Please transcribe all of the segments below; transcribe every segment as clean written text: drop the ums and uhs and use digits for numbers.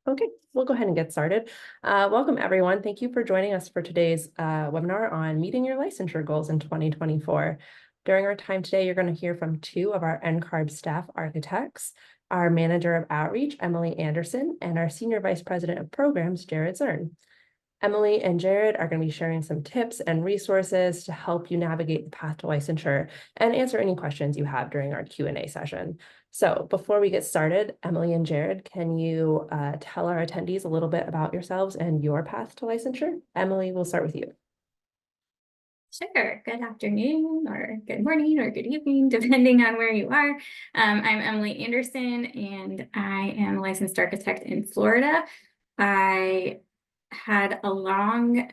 Okay, we'll go ahead and get started. Welcome, everyone. Thank you for joining us for today's webinar on meeting your licensure goals in 2024. During our time today, you're going to hear from two of our NCARB staff architects, our Manager of Outreach, Emily Anderson, and our Senior Vice President of Programs, Jared Zern. Emily and Jared are going to be sharing some tips and resources to help you navigate the path to licensure and answer any questions you have during our Q&A session. So before we get started, Emily and Jared, can you tell our attendees a little bit about yourselves and your path to licensure? Emily, we'll start with you. Sure. Good afternoon or good morning or good evening, depending on where you are. I'm Emily Anderson, and I am a licensed architect in Florida. I had a long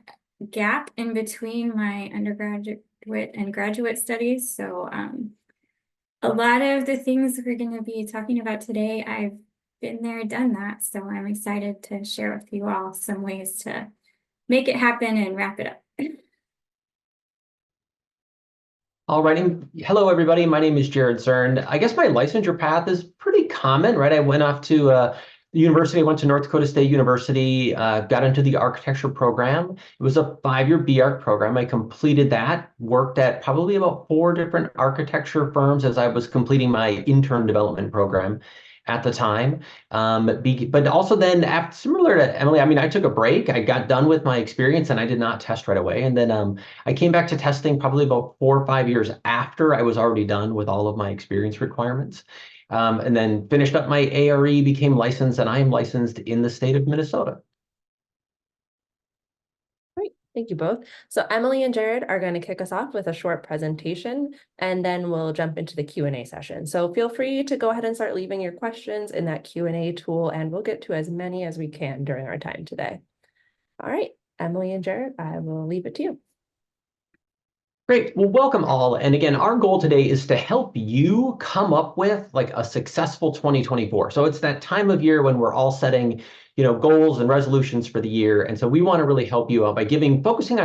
gap in between my undergraduate and graduate studies. So a lot of the things we're going to be talking about today, I've been there, done that. So I'm excited to share with you all some ways to make it happen and wrap it up. All righty. Hello, everybody. My name is Jared Zern. I guess my licensure path is pretty common, right? I went off to the university. I went to North Dakota State University, got into the architecture program. It was a 5-year BArch program. I completed that, worked at probably about 4 different architecture firms as I was completing my intern development program at the time. But also then, similar to Emily, I mean, I took a break. I got done with my experience and I did not test right away. And then I came back to testing probably about 4 or 5 years after I was already done with all of my experience requirements. And then finished up my ARE, became licensed, and I am licensed in the state of Minnesota. Thank you both. So Emily and Jared are going to kick us off with a short presentation, and then we'll jump into the Q&A session. So feel free to go ahead and start leaving your questions in that Q&A tool, and we'll get to as many as we can during our time today. All right, Emily and Jared, I will leave it to you. Great. Well, welcome all. And again, our goal today is to help you come up with like a successful 2024. So it's that time of year when we're all setting, goals and resolutions for the year. And so we want to really help you out by focusing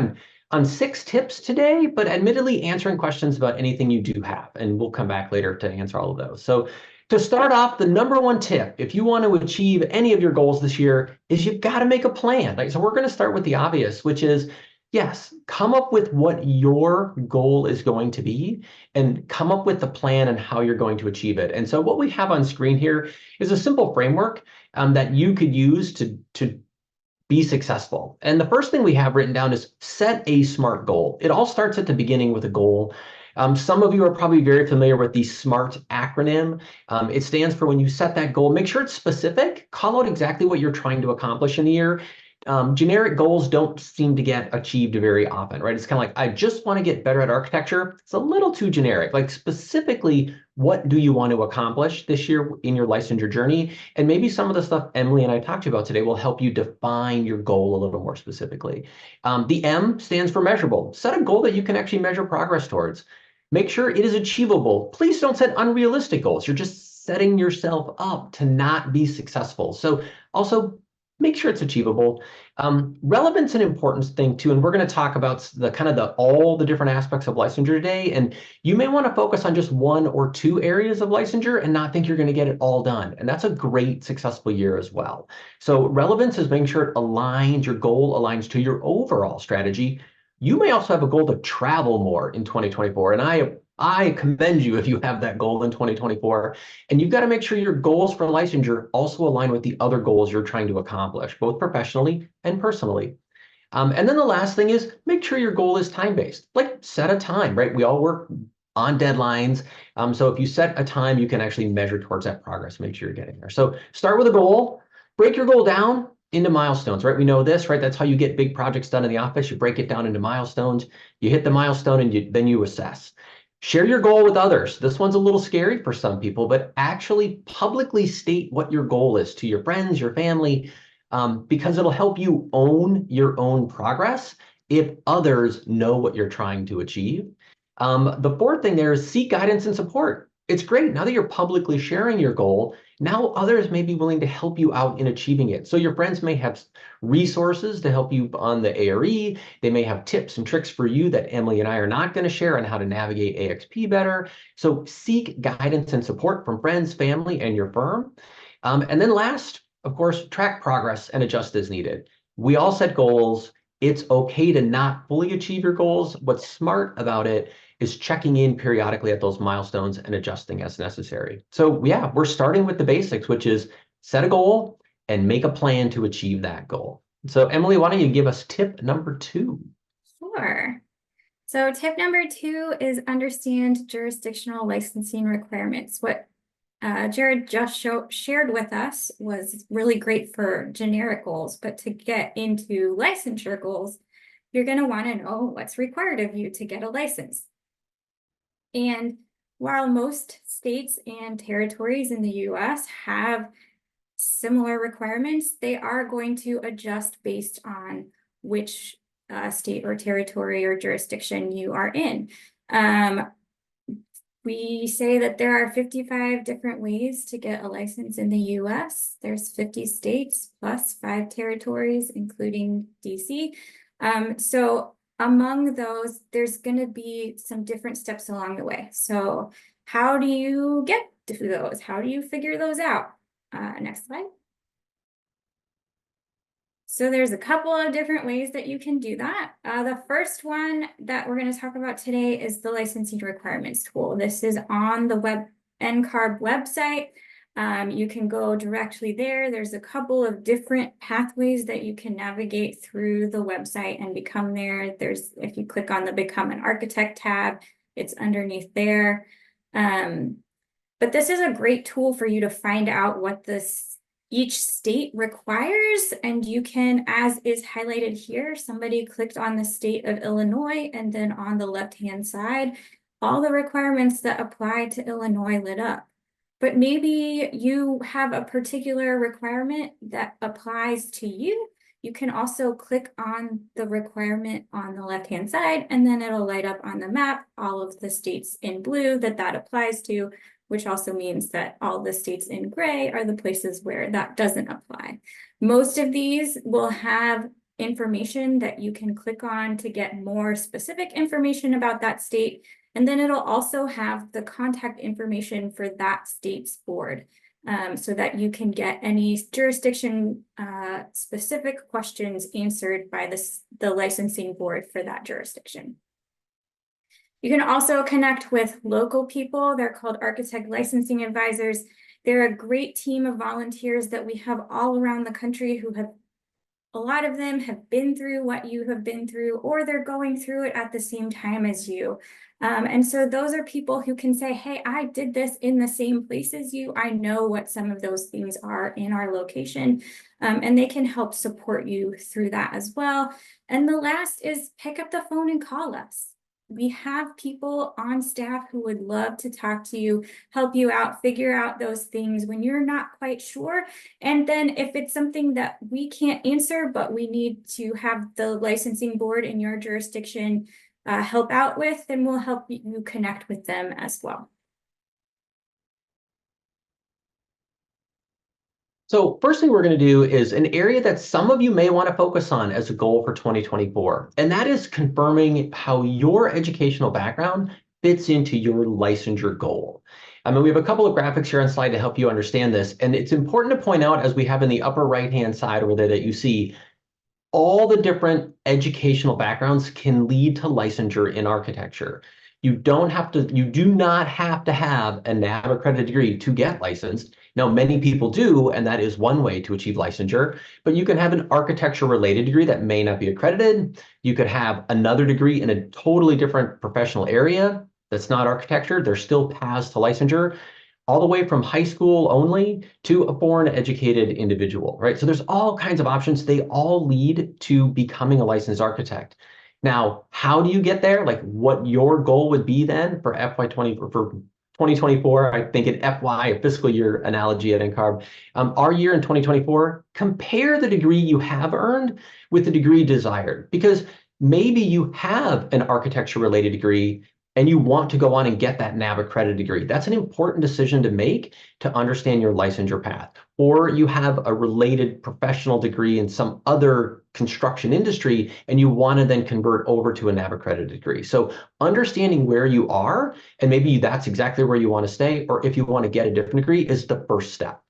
on 6 tips today, but admittedly answering questions about anything you do have. And we'll come back later to answer all of those. So to start off, the number 1 tip, if you want to achieve any of your goals this year, is you've got to make a plan. Right? So we're going to start with the obvious, which is, yes, come up with what your goal is going to be and come up with the plan and how you're going to achieve it. And so what we have on screen here is a simple framework that you could use to be successful. And the first thing we have written down is set a SMART goal. It all starts at the beginning with a goal. Some of you are probably very familiar with the SMART acronym. It stands for when you set that goal, make sure it's specific, call out exactly what you're trying to accomplish in the year. Generic goals don't seem to get achieved very often, right? It's kind of like, I just want to get better at architecture. It's a little too generic. Like specifically, what do you want to accomplish this year in your licensure journey? And maybe some of the stuff Emily and I talked about today will help you define your goal a little more specifically. The M stands for measurable. Set a goal that you can actually measure progress towards. Make sure it is achievable. Please don't set unrealistic goals. You're just setting yourself up to not be successful. So also, make sure it's achievable. Relevance and importance thing too, and we're going to talk about all the different aspects of licensure today. And you may want to focus on just 1 or 2 areas of licensure and not think you're going to get it all done. And that's a great successful year as well. So relevance is making sure your goal aligns to your overall strategy. You may also have a goal to travel more in 2024, and I commend you if you have that goal in 2024. And you've got to make sure your goals for licensure also align with the other goals you're trying to accomplish, both professionally and personally. And then the last thing is make sure your goal is time-based. Like set a time, right? We all work on deadlines. So if you set a time, you can actually measure towards that progress, make sure you're getting there. So start with a goal, break your goal down into milestones, right? We know this, right? That's how you get big projects done in the office. You break it down into milestones. You hit the milestone and then you assess. Share your goal with others. This one's a little scary for some people, but actually publicly state what your goal is to your friends, your family, because it'll help you own your own progress if others know what you're trying to achieve. The 4th thing there is seek guidance and support. It's great. Now that you're publicly sharing your goal, now others may be willing to help you out in achieving it. So your friends may have resources to help you on the ARE. They may have tips and tricks for you that Emily and I are not going to share on how to navigate AXP better. So seek guidance and support from friends, family, and your firm. And then last, of course, track progress and adjust as needed. We all set goals. It's okay to not fully achieve your goals. What's smart about it is checking in periodically at those milestones and adjusting as necessary. So yeah, we're starting with the basics, which is set a goal and make a plan to achieve that goal. So Emily, why don't you give us tip number 2? Sure. So tip number 2 is understand jurisdictional licensing requirements. What Jared just shared with us was really great for generic goals, but to get into licensure goals, you're going to want to know what's required of you to get a license. And while most states and territories in the US have similar requirements, they are going to adjust based on which state or territory or jurisdiction you are in. We say that there are 55 different ways to get a license in the US. There's 50 states plus 5 territories, including DC. So among those, there's going to be some different steps along the way. So how do you get to those? How do you figure those out? Next slide. So there's a couple of different ways that you can do that. The first one that we're going to talk about today is the licensing requirements tool. This is on the NCARB website. You can go directly there. There's a couple of different pathways that you can navigate through the website and become there. If you click on the Become an Architect tab, it's underneath there. But this is a great tool for you to find out what each state requires, and you can, as is highlighted here, somebody clicked on the state of Illinois, and then on the left-hand side, all the requirements that apply to Illinois lit up. But maybe you have a particular requirement that applies to you. You can also click on the requirement on the left-hand side, and then it'll light up on the map all of the states in blue that applies to, which also means that all the states in gray are the places where that doesn't apply. Most of these will have information that you can click on to get more specific information about that state. And then it'll also have the contact information for that state's board, so that you can get any jurisdiction specific questions answered by the licensing board for that jurisdiction. You can also connect with local people. They're called architect licensing advisors. They're a great team of volunteers that we have all around the country who a lot of them have been through what you have been through, or they're going through it at the same time as you. And so those are people who can say, hey, I did this in the same place as you. I know what some of those things are in our location. And they can help support you through that as well. And the last is pick up the phone and call us. We have people on staff who would love to talk to you, help you out, figure out those things when you're not quite sure. And then if it's something that we can't answer, but we need to have the licensing board in your jurisdiction help out with, then we'll help you connect with them as well. So first thing we're going to do is an area that some of you may want to focus on as a goal for 2024, and that is confirming how your educational background fits into your licensure goal. I mean, we have a couple of graphics here on slide to help you understand this, and it's important to point out, as we have in the upper right-hand side over there, that you see all the different educational backgrounds can lead to licensure in architecture. You do not have to have a NAB accredited degree to get licensed. Now, many people do, and that is one way to achieve licensure, but you can have an architecture-related degree that may not be accredited. You could have another degree in a totally different professional area that's not architecture. There's still paths to licensure, all the way from high school only to a foreign educated individual, right? So there's all kinds of options. They all lead to becoming a licensed architect. Now, how do you get there? Like what your goal would be then for for 2024, I think an FY, a fiscal year analogy at NCARB. Our year in 2024, compare the degree you have earned with the degree desired, because maybe you have an architecture-related degree and you want to go on and get that NAB accredited degree. That's an important decision to make to understand your licensure path. Or you have a related professional degree in some other construction industry and you want to then convert over to a NAB accredited degree. So understanding where you are, and maybe that's exactly where you want to stay, or if you want to get a different degree, is the first step.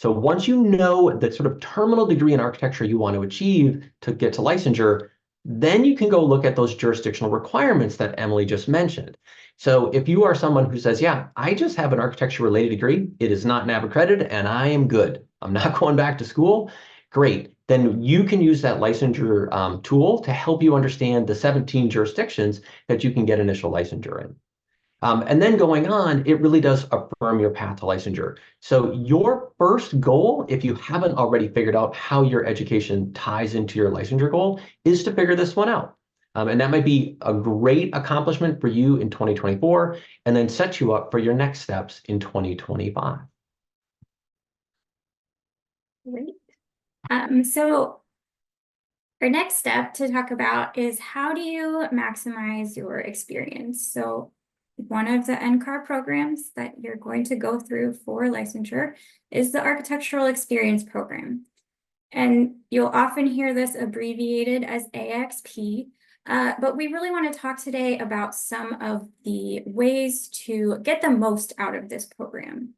So once you know the sort of terminal degree in architecture you want to achieve to get to licensure, then you can go look at those jurisdictional requirements that Emily just mentioned. So if you are someone who says, yeah, I just have an architecture related degree, it is not NAB accredited, and I am good, I'm not going back to school, great. Then you can use that licensure tool to help you understand the 17 jurisdictions that you can get initial licensure in. And then going on, it really does affirm your path to licensure. So your first goal, if you haven't already figured out how your education ties into your licensure goal, is to figure this one out. And that might be a great accomplishment for you in 2024, and then set you up for your next steps in 2025. Great. So our next step to talk about is how do you maximize your experience? So one of the NCARB programs that you're going to go through for licensure is the Architectural Experience Program. And you'll often hear this abbreviated as AXP, but we really want to talk today about some of the ways to get the most out of this program.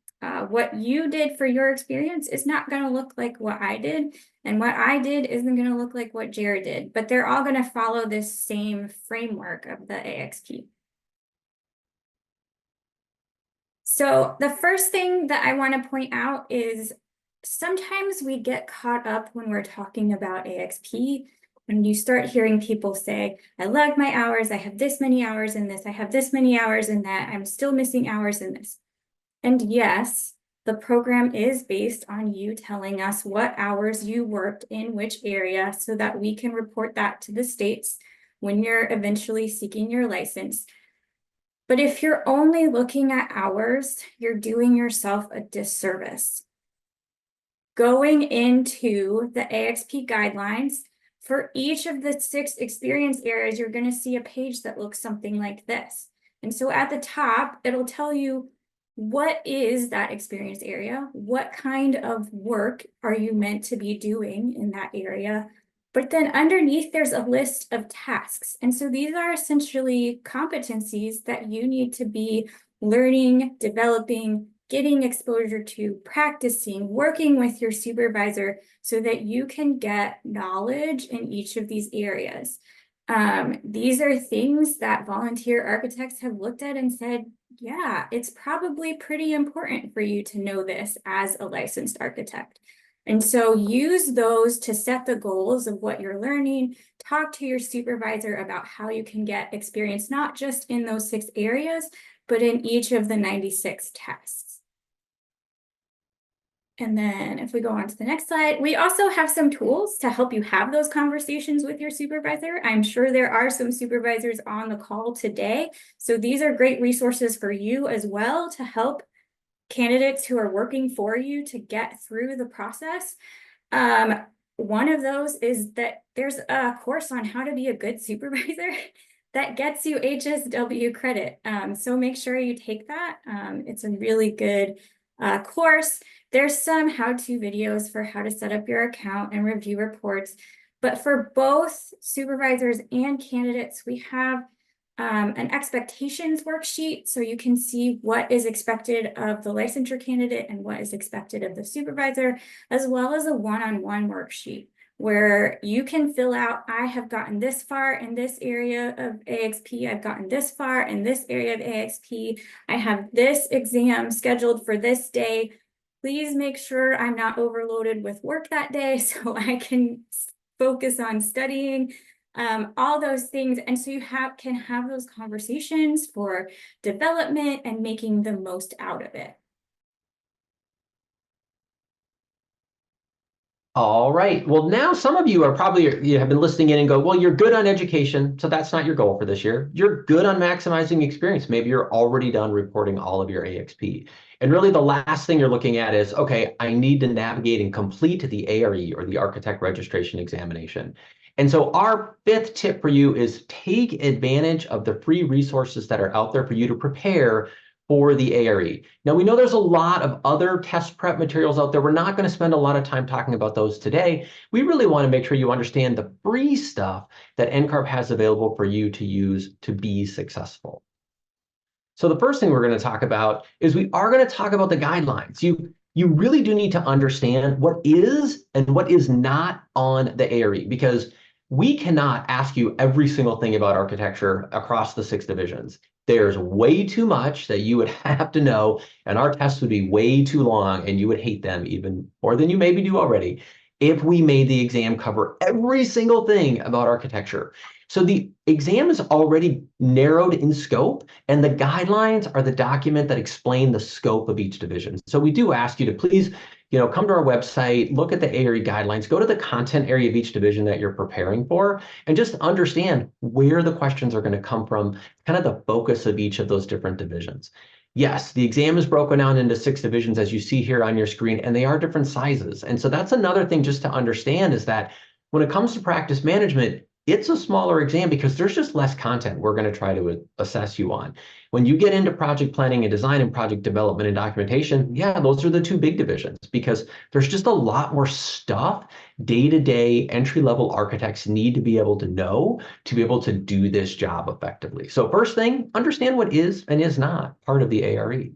What you did for your experience is not going to look like what I did, and what I did isn't going to look like what Jared did, but they're all going to follow this same framework of the AXP. So the first thing that I want to point out is sometimes we get caught up when we're talking about AXP, when you start hearing people say, I love my hours, I have this many hours in this, I have this many hours in that, I'm still missing hours in this. And yes, the program is based on you telling us what hours you worked in which area so that we can report that to the states when you're eventually seeking your license. But if you're only looking at hours, you're doing yourself a disservice. Going into the AXP guidelines, for each of the 6 experience areas, you're going to see a page that looks something like this. And so at the top, it'll tell you what is that experience area, what kind of work are you meant to be doing in that area. But then underneath, there's a list of tasks. And so these are essentially competencies that you need to be learning, developing, getting exposure to, practicing, working with your supervisor so that you can get knowledge in each of these areas. These are things that volunteer architects have looked at and said, yeah, it's probably pretty important for you to know this as a licensed architect. And so use those to set the goals of what you're learning. Talk to your supervisor about how you can get experience, not just in those 6 areas, but in each of the 96 tasks. And then if we go on to the next slide, we also have some tools to help you have those conversations with your supervisor. I'm sure there are some supervisors on the call today. So these are great resources for you as well to help candidates who are working for you to get through the process. One of those is that there's a course on how to be a good supervisor that gets you HSW credit. So make sure you take that. It's a really good course. There's some how-to videos for how to set up your account and review reports. But for both supervisors and candidates, we have an expectations worksheet so you can see what is expected of the licensure candidate and what is expected of the supervisor, as well as a one-on-one worksheet where you can fill out, I have gotten this far in this area of AXP, I've gotten this far in this area of AXP, I have this exam scheduled for this day. Please make sure I'm not overloaded with work that day so I can focus on studying. All those things. And so you can have those conversations for development and making the most out of it. All right. Well, now some of you are probably, you have been listening in and go, well, you're good on education, so that's not your goal for this year. You're good on maximizing experience. Maybe you're already done reporting all of your AXP. And really the last thing you're looking at is, okay, I need to navigate and complete the ARE or the Architect Registration Examination. And so our 5th tip for you is take advantage of the free resources that are out there for you to prepare for the ARE. Now, we know there's a lot of other test prep materials out there. We're not going to spend a lot of time talking about those today. We really want to make sure you understand the free stuff that NCARB has available for you to use to be successful. So the first thing we're going to talk about is we are going to talk about the guidelines. you really do need to understand what is and what is not on the ARE, because we cannot ask you every single thing about architecture across the 6 divisions. There's way too much that you would have to know, and our tests would be way too long, and you would hate them even more than you maybe do already if we made the exam cover every single thing about architecture. So the exam is already narrowed in scope, and the guidelines are the document that explain the scope of each division. So we do ask you to please, come to our website, look at the ARE guidelines, go to the content area of each division that you're preparing for, and just understand where the questions are going to come from, kind of the focus of each of those different divisions. Yes, the exam is broken down into 6 divisions, as you see here on your screen, and they are different sizes. And so that's another thing just to understand, is that when it comes to practice management, it's a smaller exam because there's just less content we're going to try to assess you on. When you get into project planning and design and project development and documentation, yeah, those are the 2 big divisions, because there's just a lot more stuff day-to-day entry-level architects need to be able to know to be able to do this job effectively. So first thing, understand what is and is not part of the ARE.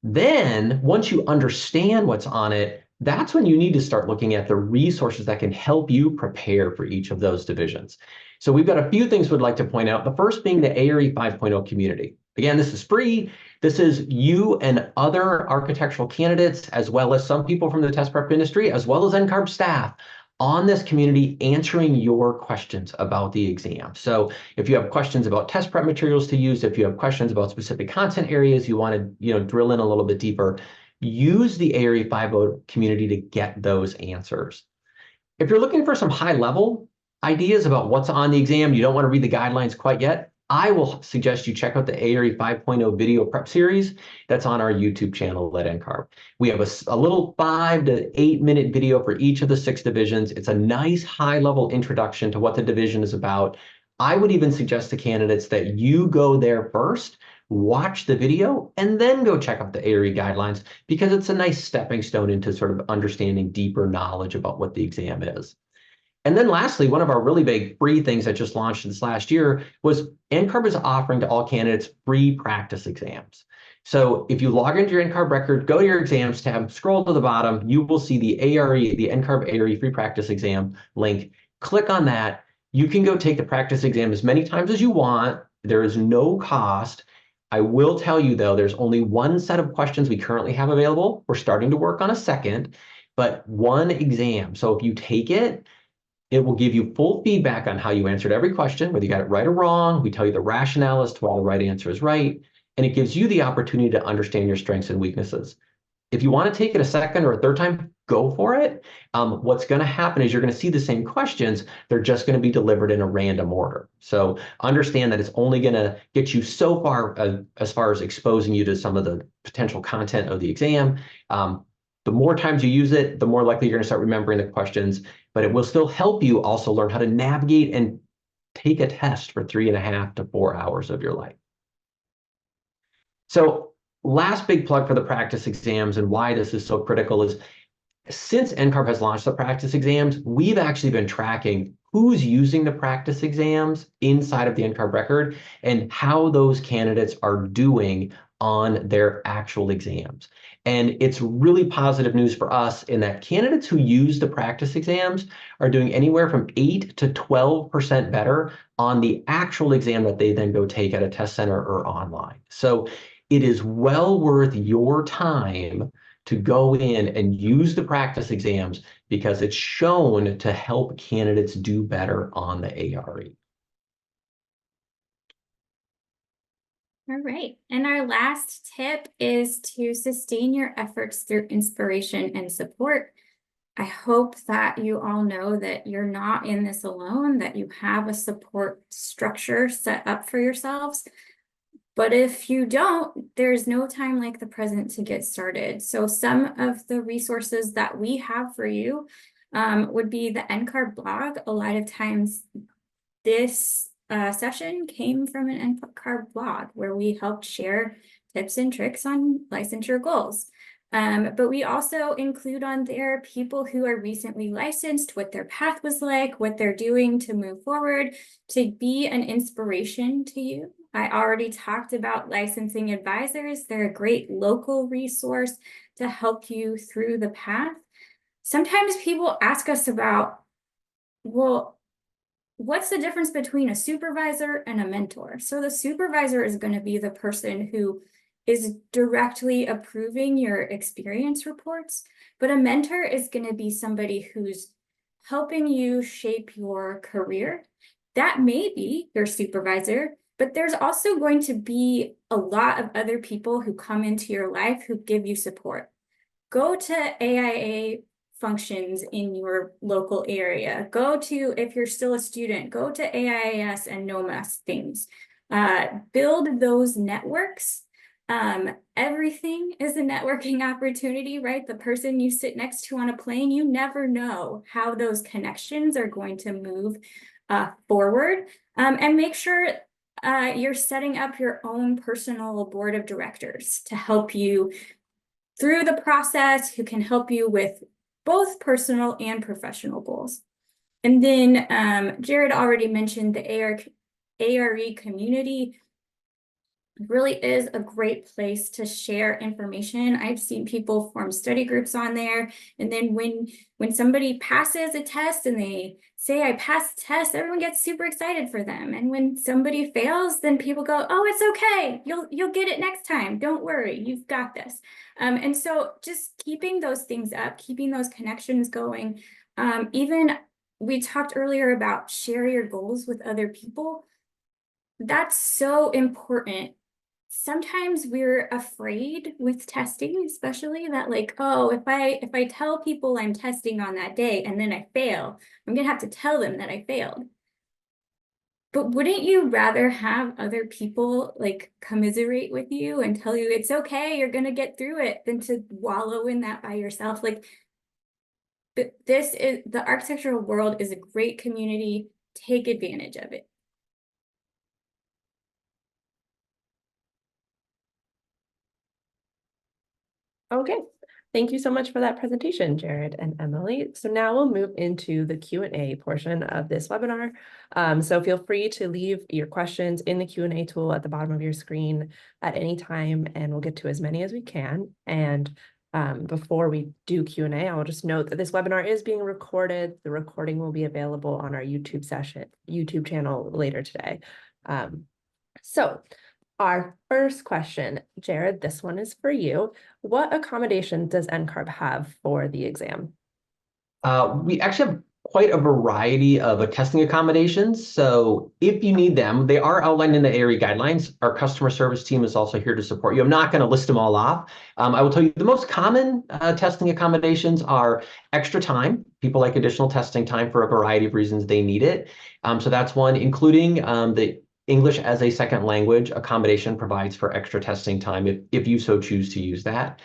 Then, once you understand what's on it, that's when you need to start looking at the resources that can help you prepare for each of those divisions. So we've got a few things we'd like to point out. The first being the ARE 5.0 community. Again, this is free. This is you and other architectural candidates, as well as some people from the test prep industry, as well as NCARB staff on this community answering your questions about the exam. So if you have questions about test prep materials to use, if you have questions about specific content areas you want to drill in a little bit deeper, use the ARE 5.0 community to get those answers. If you're looking for some high-level ideas about what's on the exam, you don't want to read the guidelines quite yet, I will suggest you check out the ARE 5.0 video prep series that's on our YouTube channel at NCARB. We have a little 5 to 8 minute video for each of the 6 divisions. It's a nice high-level introduction to what the division is about. I would even suggest to candidates that you go there first, watch the video, and then go check out the ARE guidelines, because it's a nice stepping stone into sort of understanding deeper knowledge about what the exam is. And then lastly, one of our really big free things that just launched this last year was NCARB is offering to all candidates free practice exams. So if you log into your NCARB record, go to your exams tab, scroll to the bottom, you will see the ARE, the NCARB ARE free practice exam link. Click on that. You can go take the practice exam as many times as you want. There is no cost. I will tell you, though, there's only 1 set of questions we currently have available. We're starting to work on a second, but 1 exam. So if you take it, it will give you full feedback on how you answered every question, whether you got it right or wrong. We tell you the rationale as to why the right answer is right, and it gives you the opportunity to understand your strengths and weaknesses. If you want to take it a second or a third time, go for it. What's going to happen is you're going to see the same questions. They're just going to be delivered in a random order. So understand that it's only going to get you so far as exposing you to some of the potential content of the exam. The more times you use it, the more likely you're going to start remembering the questions, but it will still help you also learn how to navigate and take a test for 3.5 to 4 hours of your life. So last big plug for the practice exams and why this is so critical is, since NCARB has launched the practice exams, we've actually been tracking who's using the practice exams inside of the NCARB record and how those candidates are doing on their actual exams. And it's really positive news for us in that candidates who use the practice exams are doing anywhere from 8 to 12% better on the actual exam that they then go take at a test center or online. So it is well worth your time to go in and use the practice exams, because it's shown to help candidates do better on the ARE. All right. And our last tip is to sustain your efforts through inspiration and support. I hope that you all know that you're not in this alone, that you have a support structure set up for yourselves. But if you don't, there's no time like the present to get started. So some of the resources that we have for you would be the NCARB blog. A lot of times this session came from an NCARB blog where we helped share tips and tricks on licensure goals. But we also include on there people who are recently licensed, what their path was like, what they're doing to move forward, to be an inspiration to you. I already talked about licensing advisors. They're a great local resource to help you through the path. Sometimes people ask us about, well, what's the difference between a supervisor and a mentor? So the supervisor is going to be the person who is directly approving your experience reports, but a mentor is going to be somebody who's helping you shape your career. That may be your supervisor, but there's also going to be a lot of other people who come into your life who give you support. Go to AIA functions in your local area. Go to, if you're still a student, go to AIAS and NOMAS things. Build those networks. Everything is a networking opportunity, right? The person you sit next to on a plane, you never know how those connections are going to move forward. And make sure you're setting up your own personal board of directors to help you through the process, who can help you with both personal and professional goals. And then Jared already mentioned the ARE community. It really is a great place to share information. I've seen people form study groups on there. And then when somebody passes a test and they say, I passed the test, everyone gets super excited for them. And when somebody fails, then people go, oh, it's okay. You'll get it next time. Don't worry, you've got this. And so just keeping those things up, keeping those connections going. Even we talked earlier about share your goals with other people. That's so important. Sometimes we're afraid with testing, especially that like, oh, if I tell people I'm testing on that day and then I fail, I'm gonna have to tell them that I failed. But wouldn't you rather have other people like commiserate with you and tell you it's okay, you're gonna get through it, than to wallow in that by yourself? Like, this is, the architectural world is a great community. Take advantage of it. Okay, thank you so much for that presentation, Jared and Emily. So now we'll move into the Q&A portion of this webinar. So feel free to leave your questions in the Q&A tool at the bottom of your screen at any time, and we'll get to as many as we can. And before we do Q&A, I'll just note that this webinar is being recorded. The recording will be available on our YouTube channel later today. So our first question, Jared, this one is for you. What accommodation does NCARB have for the exam? We actually have quite a variety of testing accommodations. So if you need them, they are outlined in the ARE guidelines. Our customer service team is also here to support you. I'm not going to list them all off. I will tell you the most common testing accommodations are extra time. People like additional testing time for a variety of reasons they need it. So that's one, including the English as a second language accommodation provides for extra testing time if you so choose to use that.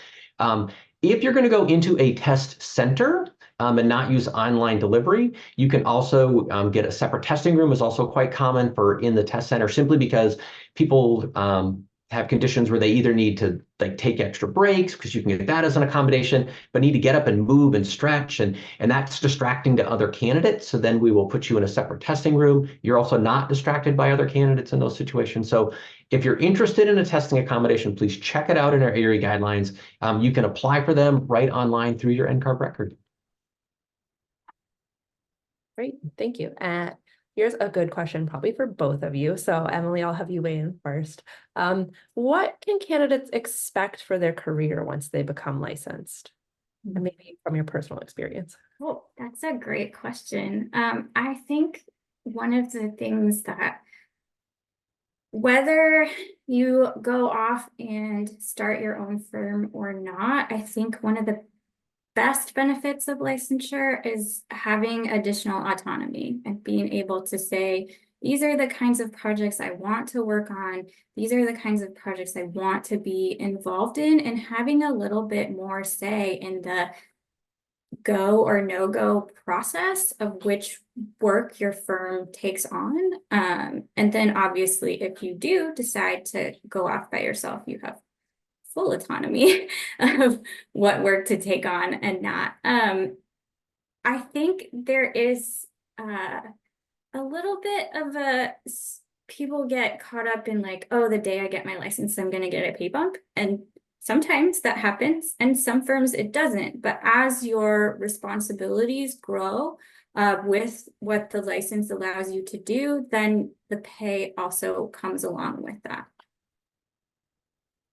If you're going to go into a test center and not use online delivery, you can also get a separate testing room. Is also quite common for in the test center, simply because people have conditions where they either need to like take extra breaks, because you can get that as an accommodation, but need to get up and move and stretch, and that's distracting to other candidates. So then we will put you in a separate testing room. You're also not distracted by other candidates in those situations. So if you're interested in a testing accommodation, please check it out in our ARE guidelines. You can apply for them right online through your NCARB record. Great, thank you. Here's a good question, probably for both of you. So Emily, I'll have you weigh in first. What can candidates expect for their career once they become licensed? And maybe from your personal experience. Oh, that's a great question. I think one of the things that, whether you go off and start your own firm or not, I think one of the best benefits of licensure is having additional autonomy and being able to say, these are the kinds of projects I want to work on. These are the kinds of projects I want to be involved in, and having a little bit more say in the go or no-go process of which work your firm takes on. And then obviously, if you do decide to go off by yourself, you have full autonomy of what work to take on and not. I think there is a little bit of a people get caught up in like, oh, the day I get my license, I'm going to get a pay bump. And sometimes that happens, and some firms it doesn't. But as your responsibilities grow with what the license allows you to do, then the pay also comes along with that.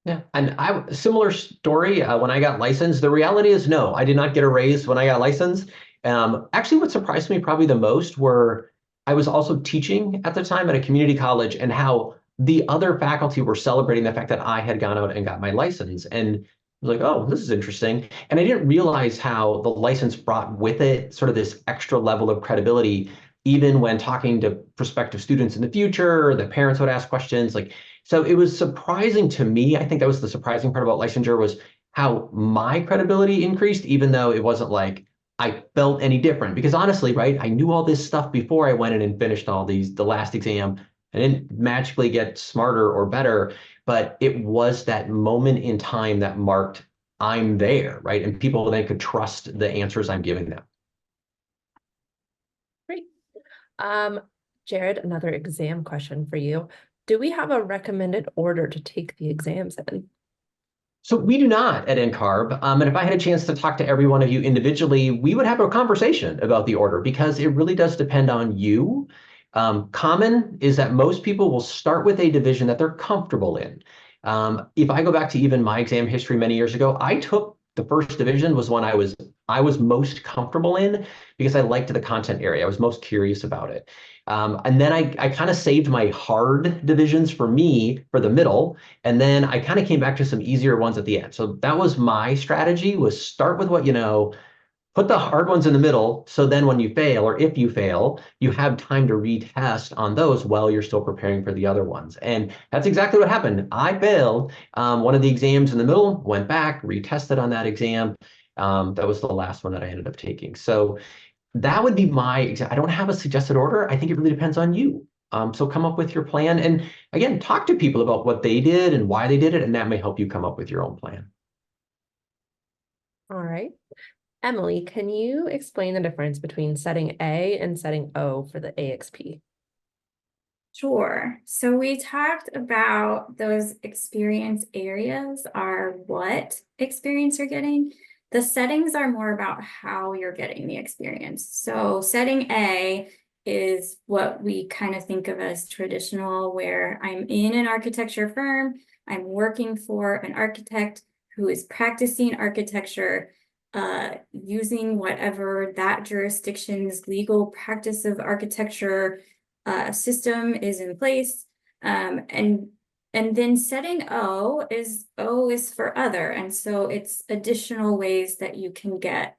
Yeah, and similar story when I got licensed. The reality is, no, I did not get a raise when I got licensed. Actually, what surprised me probably the most were I was also teaching at the time at a community college, and how the other faculty were celebrating the fact that I had gone out and got my license. And I was like, oh, this is interesting. And I didn't realize how the license brought with it sort of this extra level of credibility, even when talking to prospective students in the future. The parents would ask questions like, so it was surprising to me. I think that was the surprising part about licensure, was how my credibility increased, even though it wasn't like I felt any different. Because honestly, right, I knew all this stuff before I went in and finished the last exam. I didn't magically get smarter or better, but it was that moment in time that marked I'm there, right? And people then could trust the answers I'm giving them. Great. Jared, another exam question for you. Do we have a recommended order to take the exams in? So we do not at NCARB. And if I had a chance to talk to every one of you individually, we would have a conversation about the order, because it really does depend on you. Common is that most people will start with a division that they're comfortable in. If I go back to even my exam history many years ago, I took the first division was one I was most comfortable in, because I liked the content area. I was most curious about it. And then I kind of saved my hard divisions for me for the middle. And then I kind of came back to some easier ones at the end. So that was my strategy, was start with what you know, put the hard ones in the middle. So then when you fail, or if you fail, you have time to retest on those while you're still preparing for the other ones. And that's exactly what happened. I failed one of the exams in the middle, went back, retested on that exam. That was the last one that I ended up taking. So that would be I don't have a suggested order. I think it really depends on you. So come up with your plan. And again, talk to people about what they did and why they did it. And that may help you come up with your own plan. All right. Emily, can you explain the difference between setting A and setting O for the AXP? Sure. So we talked about those experience areas are what experience you're getting. The settings are more about how you're getting the experience. So setting A is what we kind of think of as traditional, where I'm in an architecture firm, I'm working for an architect who is practicing architecture, using whatever that jurisdiction's legal practice of architecture system is in place. And then setting O is for other. And so it's additional ways that you can get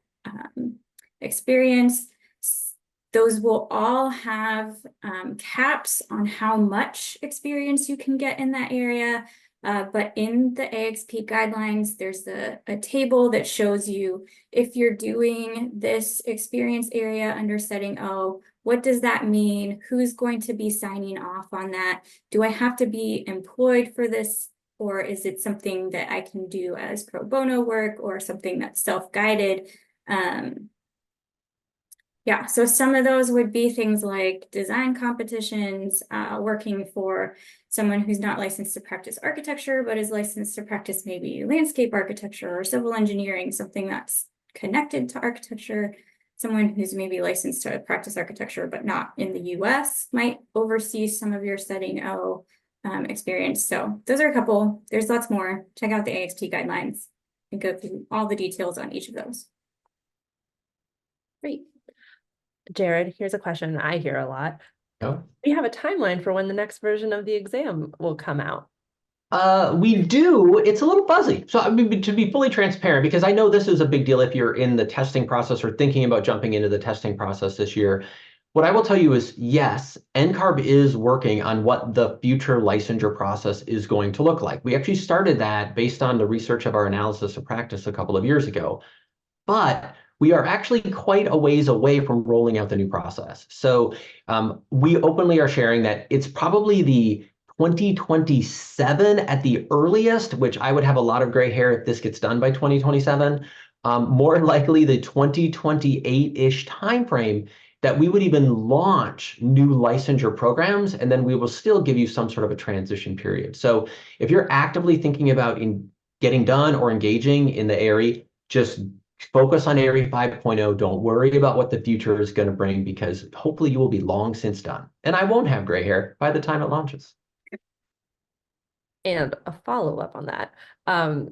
experience. Those will all have caps on how much experience you can get in that area. But in the AXP guidelines, there's a table that shows you if you're doing this experience area under setting O, what does that mean? Who's going to be signing off on that? Do I have to be employed for this? Or is it something that I can do as pro bono work, or something that's self-guided? Yeah, so some of those would be things like design competitions, working for someone who's not licensed to practice architecture, but is licensed to practice maybe landscape architecture or civil engineering, something that's connected to architecture. Someone who's maybe licensed to practice architecture, but not in the US, might oversee some of your setting O experience. So those are a couple. There's lots more. Check out the AXP guidelines and go through all the details on each of those. Great. Jared, here's a question I hear a lot. Yeah. We have a timeline for when the next version of the exam will come out. We do. It's a little fuzzy. So I mean, to be fully transparent, because I know this is a big deal if you're in the testing process or thinking about jumping into the testing process this year. What I will tell you is, yes, NCARB is working on what the future licensure process is going to look like. We actually started that based on the research of our analysis of practice a couple of years ago. But we are actually quite a ways away from rolling out the new process. So we openly are sharing that it's probably the 2027 at the earliest, which I would have a lot of gray hair if this gets done by 2027. More likely the 2028-ish timeframe that we would even launch new licensure programs, and then we will still give you some sort of a transition period. So if you're actively thinking about getting done or engaging in the ARE, just focus on ARE 5.0. Don't worry about what the future is going to bring, because hopefully you will be long since done. And I won't have gray hair by the time it launches. And a follow-up on that.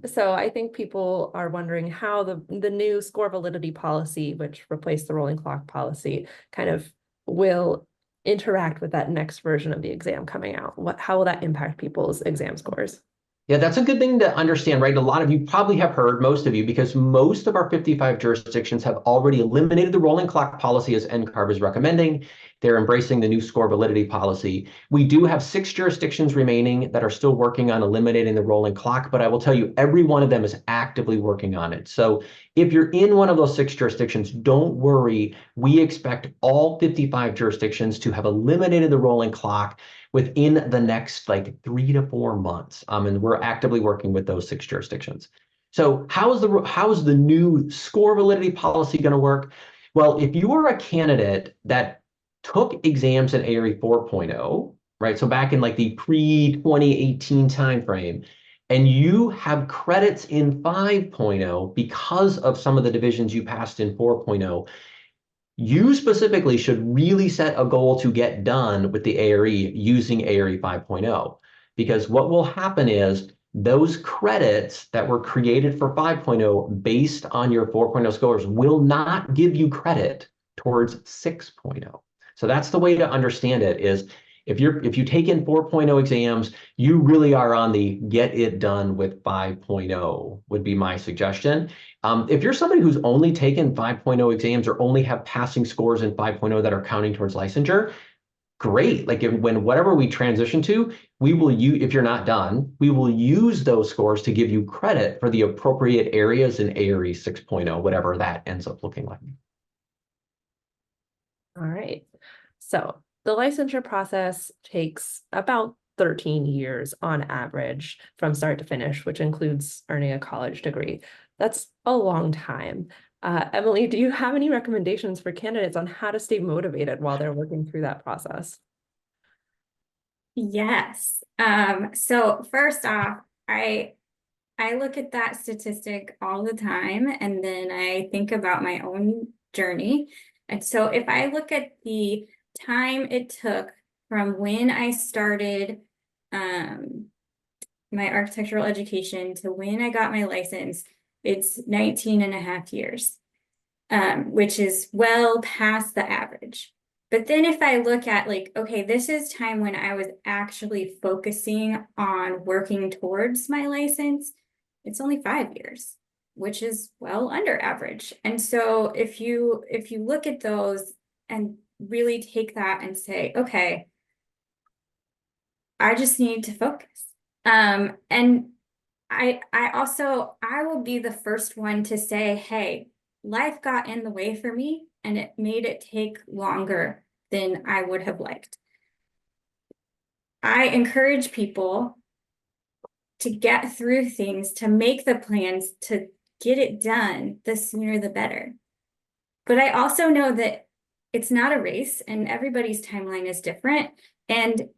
So I think people are wondering how the new score validity policy, which replaced the rolling clock policy, kind of will interact with that next version of the exam coming out. How will that impact people's exam scores? Yeah, that's a good thing to understand, right? A lot of you probably have heard, most of you, because most of our 55 jurisdictions have already eliminated the rolling clock policy as NCARB is recommending. They're embracing the new score validity policy. We do have 6 jurisdictions remaining that are still working on eliminating the rolling clock, but I will tell you, every one of them is actively working on it. So if you're in one of those 6 jurisdictions, don't worry. We expect all 55 jurisdictions to have eliminated the rolling clock within the next like 3 to 4 months. And we're actively working with those 6 jurisdictions. So how's the new score validity policy going to work? Well, if you are a candidate that took exams in ARE 4.0, right? So back in like the pre-2018 timeframe, and you have credits in 5.0 because of some of the divisions you passed in 4.0, you specifically should really set a goal to get done with the ARE using ARE 5.0, because what will happen is those credits that were created for 5.0 based on your 4.0 scores will not give you credit towards 6.0. So that's the way to understand it, is if you take in 4.0 exams, you really are on the get it done with 5.0 would be my suggestion. If you're somebody who's only taken 5.0 exams or only have passing scores in 5.0 that are counting towards licensure, great. Like when whatever we transition to, we will use, if you're not done, we will use those scores to give you credit for the appropriate areas in ARE 6.0, whatever that ends up looking like. All right. So the licensure process takes about 13 years on average from start to finish, which includes earning a college degree. That's a long time. Emily, do you have any recommendations for candidates on how to stay motivated while they're working through that process? Yes. So first off, I look at that statistic all the time, and then I think about my own journey. And so if I look at the time it took from when I started my architectural education to when I got my license, it's 19 and a half years, which is well past the average. But then if I look at like, okay, this is time when I was actually focusing on working towards my license, it's only 5 years, which is well under average. And so if you look at those and really take that and say, okay, I just need to focus. And I will be the first one to say, hey, life got in the way for me and it made it take longer than I would have liked. I encourage people to get through things, to make the plans, to get it done, the sooner the better. But I also know that it's not a race and everybody's timeline is different. And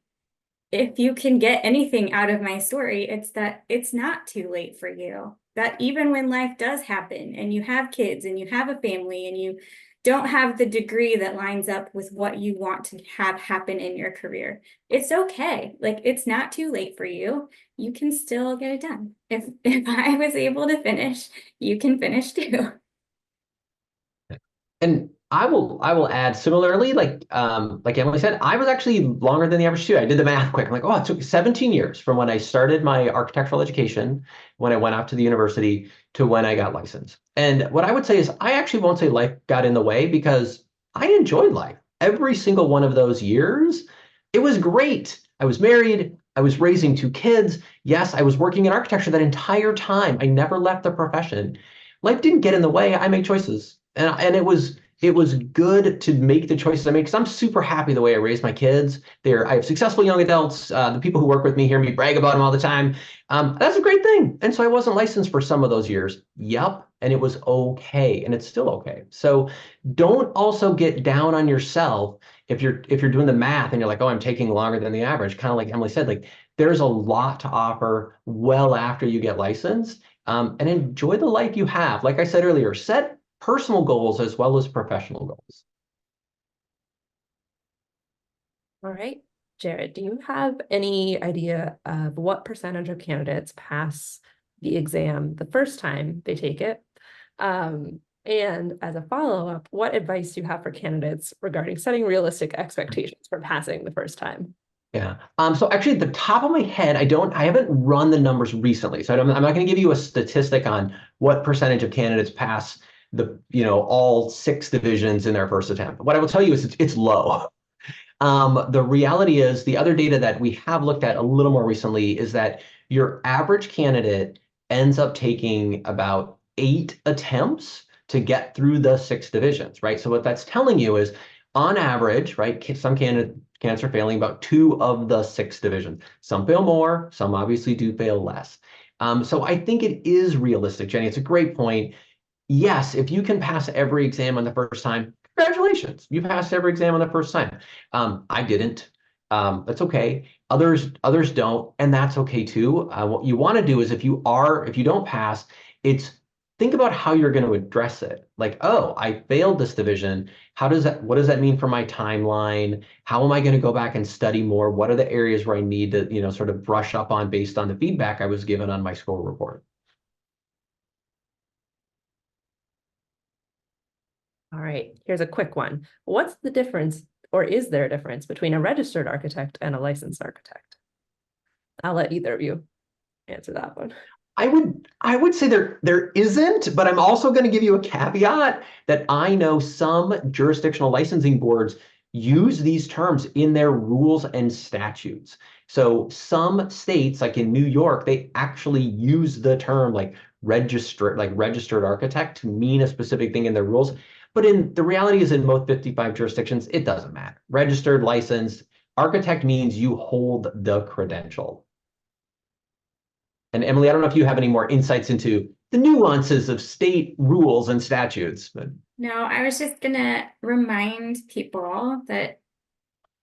if you can get anything out of my story, it's that it's not too late for you. That even when life does happen and you have kids and you have a family and you don't have the degree that lines up with what you want to have happen in your career, it's okay. Like, it's not too late for you. You can still get it done. If I was able to finish, you can finish too. And I will add similarly, like Emily said, I was actually longer than the average too. I did the math quick. I'm like, oh, it took 17 years from when I started my architectural education, when I went out to the university, to when I got licensed. And what I would say is I actually won't say life got in the way, because I enjoyed life. Every single one of those years, it was great. I was married. I was raising 2 kids. Yes, I was working in architecture that entire time. I never left the profession. Life didn't get in the way. I made choices. And it was it was good to make the choices I made because I'm super happy the way I raised my kids. I have successful young adults. The people who work with me hear me brag about them all the time. That's a great thing. And so I wasn't licensed for some of those years. Yep. And it was okay. And it's still okay. So don't also get down on yourself if you're doing the math and you're like, oh, I'm taking longer than the average. Kind of like Emily said, like there's a lot to offer well after you get licensed. And enjoy the life you have. Like I said earlier, set personal goals as well as professional goals. All right, Jared, do you have any idea of what percentage of candidates pass the exam the first time they take it? And as a follow-up, what advice do you have for candidates regarding setting realistic expectations for passing the first time? Yeah. So actually at the top of my head, I haven't run the numbers recently. So I'm not going to give you a statistic on what percentage of candidates pass all 6 divisions in their first attempt. What I will tell you is it's low. The reality is the other data that we have looked at a little more recently is that your average candidate ends up taking about 8 attempts to get through the 6 divisions, right? So what that's telling you is on average, right, some candidates are failing about 2 of the 6 divisions. Some fail more, some obviously do fail less. So I think it is realistic, Jenny. It's a great point. Yes, if you can pass every exam on the first time, congratulations, you passed every exam on the first time. I didn't. That's okay. Others don't, and that's okay too. What you want to do is if you don't pass, think about how you're going to address it. Like, oh, I failed this division. What does that mean for my timeline? How am I going to go back and study more? What are the areas where I need to, sort of brush up on based on the feedback I was given on my score report? All right, here's a quick one. What's the difference, or is there a difference between a registered architect and a licensed architect? I'll let either of you answer that one. I would say there isn't, but I'm also going to give you a caveat that I know some jurisdictional licensing boards use these terms in their rules and statutes. So some states, like in New York, they actually use the term like registered architect to mean a specific thing in their rules. But the reality is in most 55 jurisdictions, it doesn't matter. Registered, licensed, architect means you hold the credential. And Emily, I don't know if you have any more insights into the nuances of state rules and statutes. But No, I was just gonna remind people that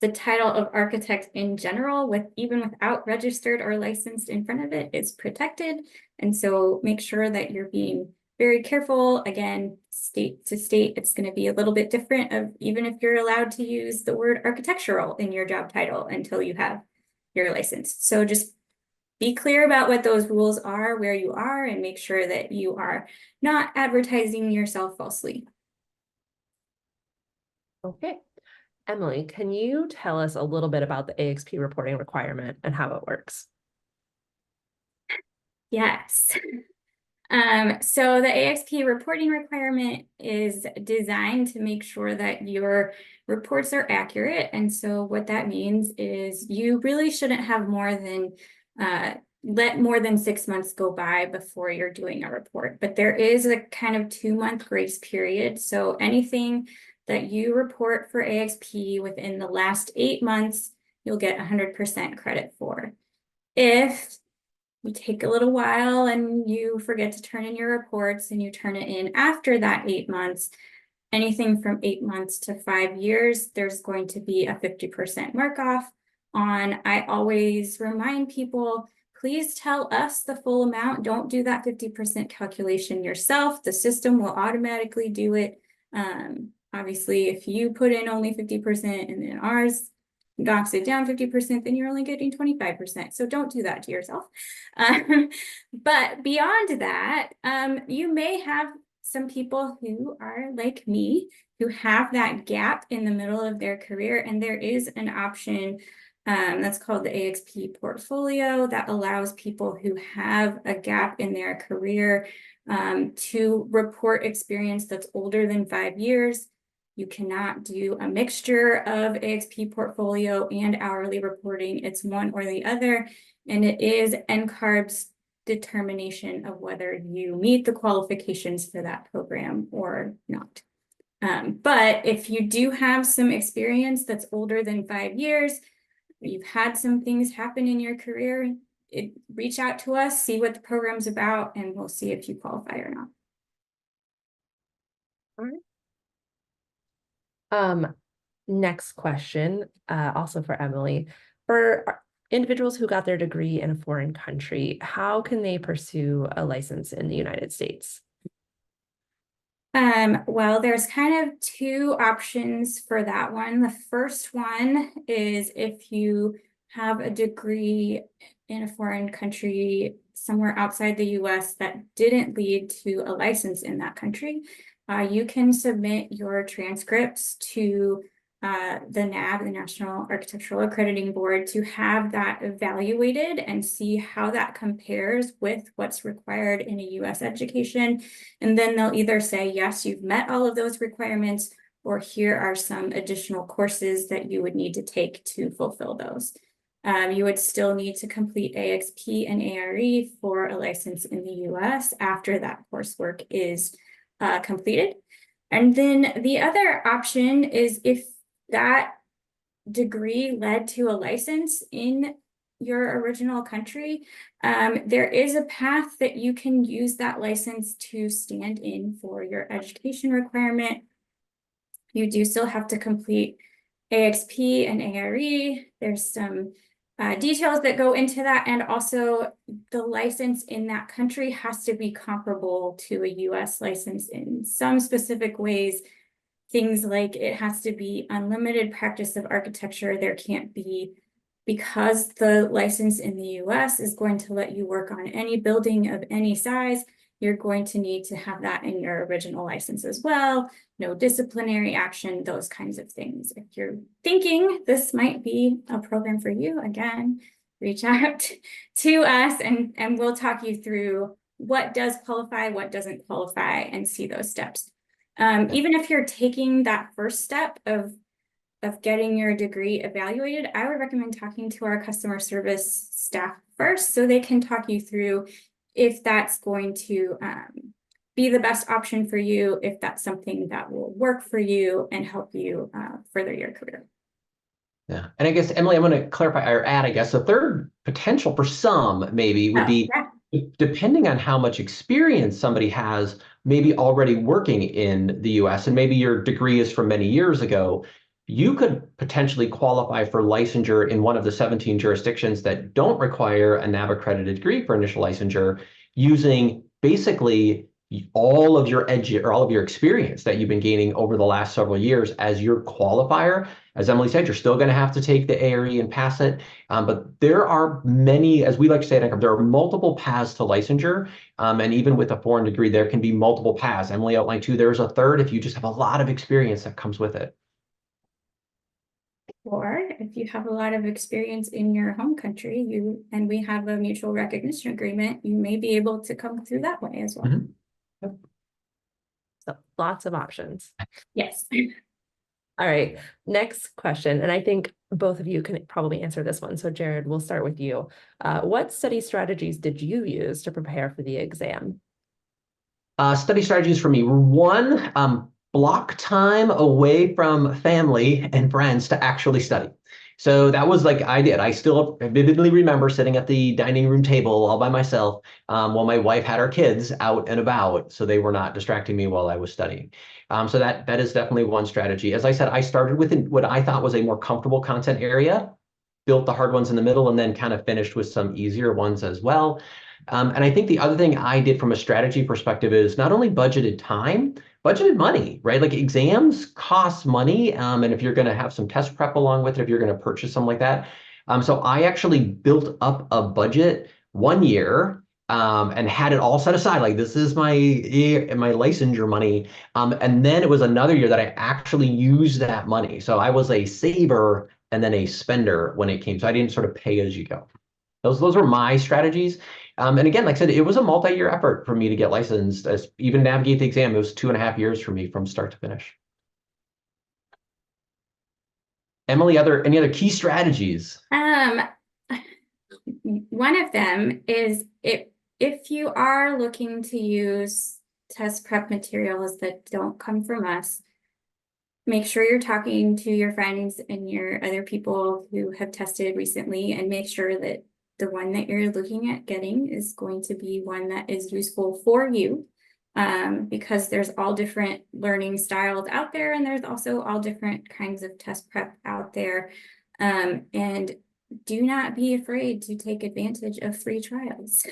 the title of architect in general, even without registered or licensed in front of it, is protected. And so make sure that you're being very careful. Again, state to state, it's going to be a little bit different even if you're allowed to use the word architectural in your job title until you have your license. So just be clear about what those rules are, where you are, and make sure that you are not advertising yourself falsely. Okay. Emily, can you tell us a little bit about the AXP reporting requirement and how it works? Yes. So the AXP reporting requirement is designed to make sure that your reports are accurate. And so what that means is you really shouldn't have let more than 6 months go by before you're doing a report. But there is a kind of 2-month grace period. So anything that you report for AXP within the last 8 months, you'll get 100% credit for. If you take a little while and you forget to turn in your reports and you turn it in after that 8 months, anything from 8 months to 5 years, there's going to be a 50% mark off on. I always remind people, please tell us the full amount. Don't do that 50% calculation yourself. The system will automatically do it. Obviously, if you put in only 50% and then ours knocks it down 50%, then you're only getting 25%. So don't do that to yourself. But beyond that, you may have some people who are like me, who have that gap in the middle of their career, and there is an option that's called the AXP portfolio that allows people who have a gap in their career to report experience that's older than 5 years. You cannot do a mixture of AXP portfolio and hourly reporting. It's one or the other, and it is NCARB's determination of whether you meet the qualifications for that program or not. But if you do have some experience that's older than 5 years, you've had some things happen in your career, reach out to us, see what the program's about, and we'll see if you qualify or not. All right. Next question, also for Emily. For individuals who got their degree in a foreign country, how can they pursue a license in the United States? Well, there's kind of two options for that one. The first one is if you have a degree in a foreign country somewhere outside the US that didn't lead to a license in that country, you can submit your transcripts to the NAB, the National Architectural Accrediting Board, to have that evaluated and see how that compares with what's required in a US education. And then they'll either say, yes, you've met all of those requirements, or here are some additional courses that you would need to take to fulfill those. You would still need to complete AXP and ARE for a license in the US after that coursework is completed. And then the other option is if that degree led to a license in your original country, there is a path that you can use that license to stand in for your education requirement. You do still have to complete AXP and ARE. There's some details that go into that, and also the license in that country has to be comparable to a US license in some specific ways. Things like it has to be unlimited practice of architecture. There can't be, because the license in the US is going to let you work on any building of any size, you're going to need to have that in your original license as well. No disciplinary action, those kinds of things. If you're thinking this might be a program for you, again, reach out to us and we'll talk you through what does qualify, what doesn't qualify, and see those steps. Even if you're taking that first step of getting your degree evaluated, I would recommend talking to our customer service staff first so they can talk you through if that's going to be the best option for you, if that's something that will work for you and help you further your career. Yeah, and I guess, Emily, I'm going to clarify or add, I guess, a third potential for some maybe would be, depending on how much experience somebody has, maybe already working in the US, and maybe your degree is from many years ago, you could potentially qualify for licensure in one of the 17 jurisdictions that don't require a NAB accredited degree for initial licensure, using basically all of your experience that you've been gaining over the last several years as your qualifier. As Emily said, you're still going to have to take the ARE and pass it. But there are many, as we like to say at NCARB, there are multiple paths to licensure. And even with a foreign degree, there can be multiple paths. Emily outlined two. There's a third if you just have a lot of experience that comes with it. Or if you have a lot of experience in your home country, and we have a mutual recognition agreement, you may be able to come through that way as well. Mm-hmm. So lots of options. Yes. All right, next question. And I think both of you can probably answer this one. So Jared, we'll start with you. What study strategies did you use to prepare for the exam? Study strategies for me were one, block time away from family and friends to actually study. So that was like I did. I still vividly remember sitting at the dining room table all by myself while my wife had our kids out and about, so they were not distracting me while I was studying. So that is definitely one strategy. As I said, I started with what I thought was a more comfortable content area, built the hard ones in the middle, and then kind of finished with some easier ones as well. And I think the other thing I did from a strategy perspective is not only budgeted time, budgeted money, right? Like exams cost money. And if you're going to have some test prep along with it, if you're going to purchase something like that. So I actually built up a budget 1 year and had it all set aside. Like this is my licensure money. And then it was another year that I actually used that money. So I was a saver and then a spender when it came. So I didn't sort of pay as you go. Those were my strategies. And again, like I said, it was a multi-year effort for me to get licensed. As even navigate the exam, it was 2.5 years for me from start to finish. Emily, any other key strategies? One of them is if you are looking to use test prep materials that don't come from us, make sure you're talking to your friends and your other people who have tested recently, and make sure that the one that you're looking at getting is going to be one that is useful for you. Because there's all different learning styles out there, and there's also all different kinds of test prep out there. And do not be afraid to take advantage of free trials.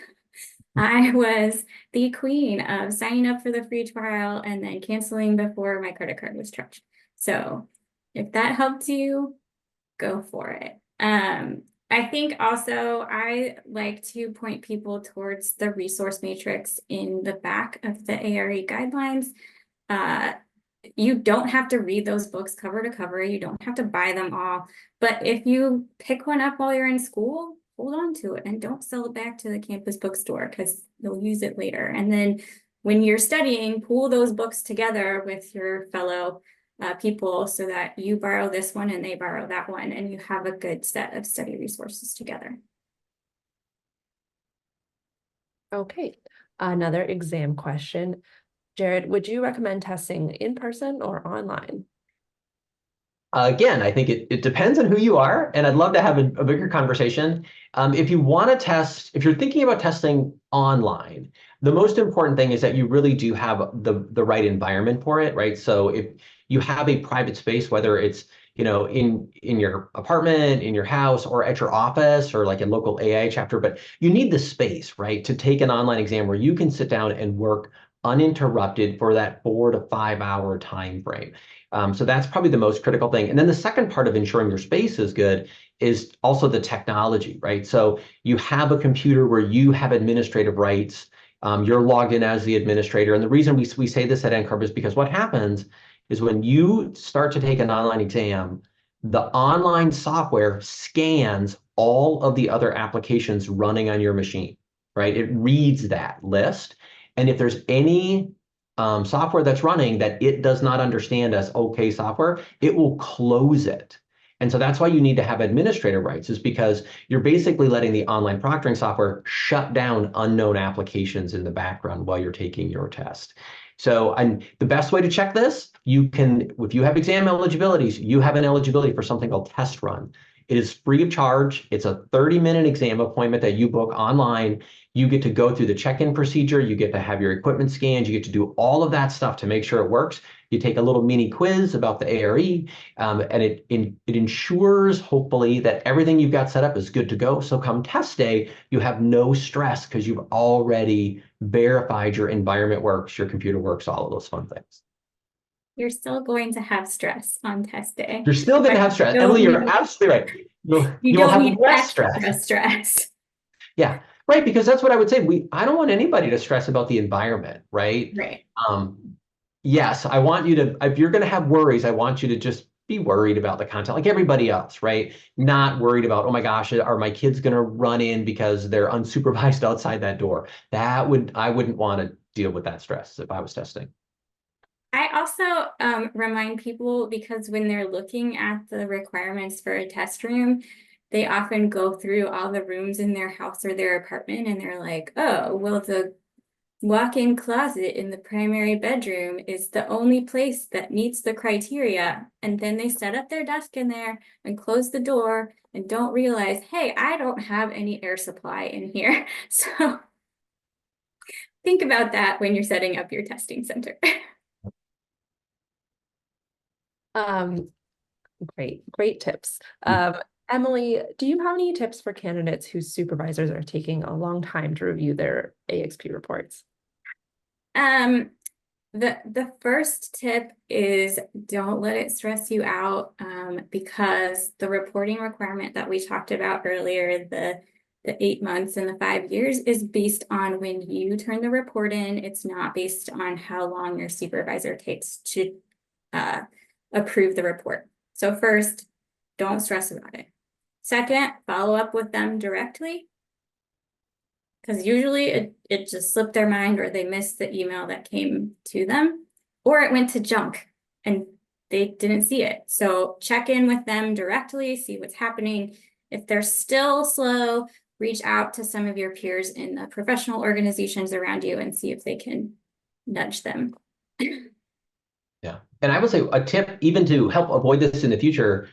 I was the queen of signing up for the free trial and then canceling before my credit card was charged. So if that helped you, go for it. I think also I like to point people towards the resource matrix in the back of the ARE guidelines. You don't have to read those books cover to cover. You don't have to buy them all. But if you pick one up while you're in school, hold on to it and don't sell it back to the campus bookstore because you'll use it later. And then when you're studying, pool those books together with your fellow people so that you borrow this one and they borrow that one, and you have a good set of study resources together. Okay, another exam question. Jared, would you recommend testing in person or online? Again, I think it depends on who you are, and I'd love to have a bigger conversation. If you want to test, if you're thinking about testing online, the most important thing is that you really do have the right environment for it, right? So if you have a private space, whether it's in your apartment, in your house, or at your office, or like a local AI chapter, but you need the space, right, to take an online exam where you can sit down and work uninterrupted for that 4 to 5 hour time frame. So that's probably the most critical thing. And then the second part of ensuring your space is good is also the technology, right? So you have a computer where you have administrative rights. You're logged in as the administrator. And the reason we say this at NCARB is because what happens is when you start to take an online exam, the online software scans all of the other applications running on your machine, right? It reads that list. And if there's any software that's running that it does not understand as okay software, it will close it. And so that's why you need to have administrator rights, is because you're basically letting the online proctoring software shut down unknown applications in the background while you're taking your test. So the best way to check this, you can, if you have exam eligibilities, you have an eligibility for something called Test Run. It is free of charge. It's a 30-minute exam appointment that you book online. You get to go through the check-in procedure. You get to have your equipment scanned. You get to do all of that stuff to make sure it works. You take a little mini quiz about the ARE, and it ensures, hopefully, that everything you've got set up is good to go. So come test day, you have no stress because you've already verified your environment works, your computer works, all of those fun things. You're still going to have stress on test day. You're still going to have stress. Emily, you're absolutely right. You'll have less stress. Yeah, right. Because that's what I would say. I don't want anybody to stress about the environment, right? Right. Yes, I want you to, if you're going to have worries, I want you to just be worried about the content like everybody else, right? Not worried about, oh my gosh, are my kids going to run in because they're unsupervised outside that door? I wouldn't want to deal with that stress if I was testing. I also remind people, because when they're looking at the requirements for a test room, they often go through all the rooms in their house or their apartment, and they're like, oh, well, the walk-in closet in the primary bedroom is the only place that meets the criteria. And then they set up their desk in there and close the door and don't realize, hey, I don't have any air supply in here. So think about that when you're setting up your testing center. Great tips. Emily, do you have any tips for candidates whose supervisors are taking a long time to review their AXP reports? The first tip is don't let it stress you out, because the reporting requirement that we talked about earlier, the 8 months and the 5 years, is based on when you turn the report in. It's not based on how long your supervisor takes to approve the report. So first, don't stress about it. Second, follow up with them directly, because usually it just slipped their mind, or they missed the email that came to them, or it went to junk and they didn't see it. So check in with them directly, see what's happening. If they're still slow, reach out to some of your peers in the professional organizations around you and see if they can nudge them. Yeah. And I would say a tip, even to help avoid this in the future,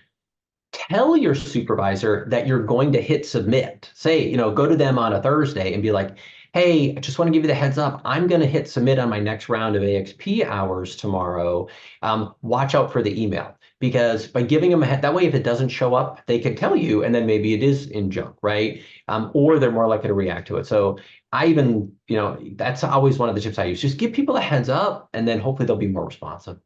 tell your supervisor that you're going to hit submit. Say, go to them on a Thursday and be like, hey, I just want to give you the heads up. I'm going to hit submit on my next round of AXP hours tomorrow. Watch out for the email. Because by giving them that way, if it doesn't show up, they can tell you, and then maybe it is in junk, right? Or they're more likely to react to it. So I even, that's always one of the tips I use. Just give people a heads up, and then hopefully they'll be more responsive.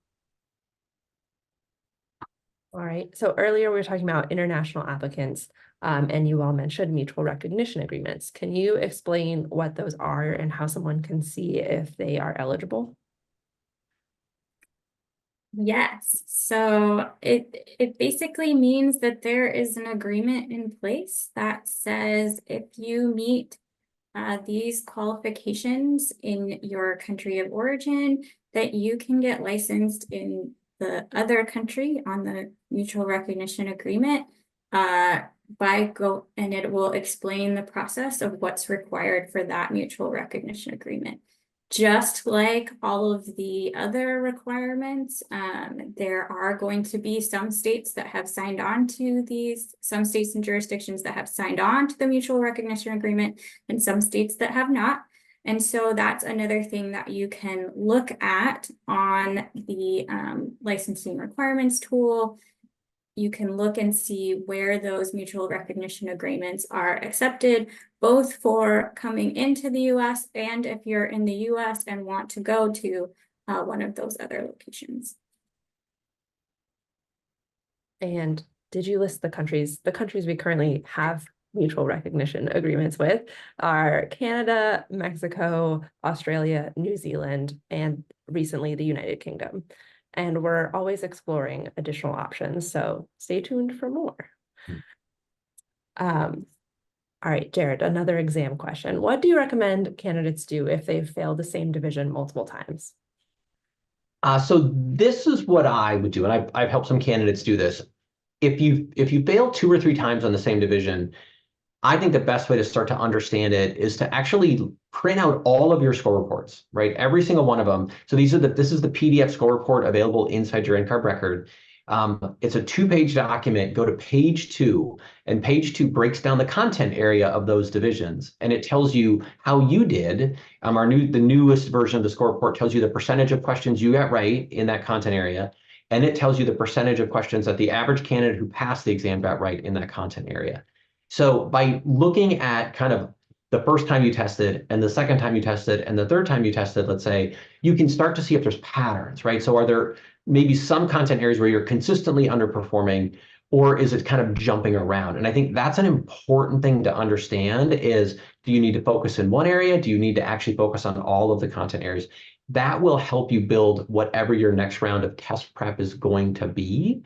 All right. So earlier we were talking about international applicants, and you all mentioned mutual recognition agreements. Can you explain what those are and how someone can see if they are eligible? Yes, so it basically means that there is an agreement in place that says if you meet these qualifications in your country of origin, that you can get licensed in the other country on the mutual recognition agreement and it will explain the process of what's required for that mutual recognition agreement. Just like all of the other requirements, there are going to be some states that have signed on to some states and jurisdictions that have signed on to the mutual recognition agreement, and some states that have not. And so that's another thing that you can look at on the licensing requirements tool. You can look and see where those mutual recognition agreements are accepted, both for coming into the US and if you're in the US and want to go to one of those other locations. And did you list the countries? The countries we currently have mutual recognition agreements with are Canada, Mexico, Australia, New Zealand, and recently the United Kingdom. And we're always exploring additional options, so stay tuned for more. All right, Jared, another exam question. What do you recommend candidates do if they've failed the same division multiple times? So this is what I would do, and I've helped some candidates do this. If you fail 2 or 3 times on the same division, I think the best way to start to understand it is to actually print out all of your score reports, right? Every single one of them. So this is the PDF score report available inside your NCARB record. It's a 2-page document. Go to page 2, and page 2 breaks down the content area of those divisions, and it tells you how you did. The newest version of the score report tells you the percentage of questions you got right in that content area, and it tells you the percentage of questions that the average candidate who passed the exam got right in that content area. So by looking at kind of the first time you tested and the second time you tested and the third time you tested, let's say, you can start to see if there's patterns, right? So are there maybe some content areas where you're consistently underperforming, or is it kind of jumping around? And I think that's an important thing to understand is, do you need to focus in one area? Do you need to actually focus on all of the content areas? That will help you build whatever your next round of test prep is going to be.